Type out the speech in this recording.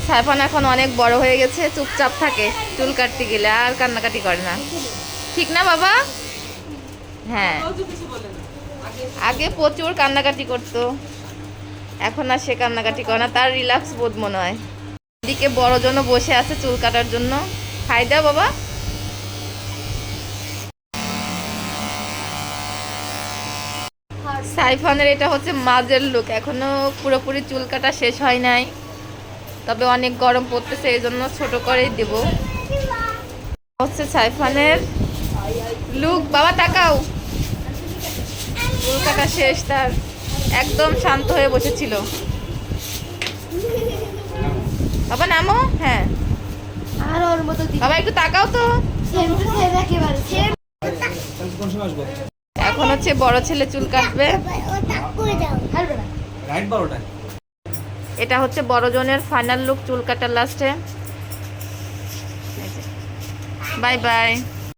সাইফান এখন অনেক বড় হয়ে গেছে, চুপচাপ থাকে চুল কাটতে গেলে, আর কান্নাকাটি করে না। ঠিক না বাবা? হ্যাঁ, আগে প্রচুর কান্নাকাটি করতো, এখন আর সে কান্নাকাটি করে না, তার রিল্যাক্স বোধ মনে হয়। এদিকে বড় জন্য বসে আছে চুল কাটার জন্য। খাই দাও বাবা। সাইফানের এটা হচ্ছে মাঝের লুক, এখনো পুরোপুরি চুল কাটা শেষ হয় নাই, তবে অনেক গরম পড়তেছে এই জন্য ছোট করেই দেব। হচ্ছে সাইফানের লুক। বাবা তাকাও, চুল কাটা শেষ তার, একদম শান্ত হয়ে বসেছিল। বাবা নামো। হ্যাঁ আর ওর মতো বাবা একটু তাকাও তো। সেম টু সেম একেবারে সেম। এখন হচ্ছে বড় ছেলে চুল কাটবে। ও টাক করে দাও হারবে না রাইট 12টায়। এটা হচ্ছে বড় জনের ফাইনাল লুক চুল কাটার লাস্টে। Bye bye.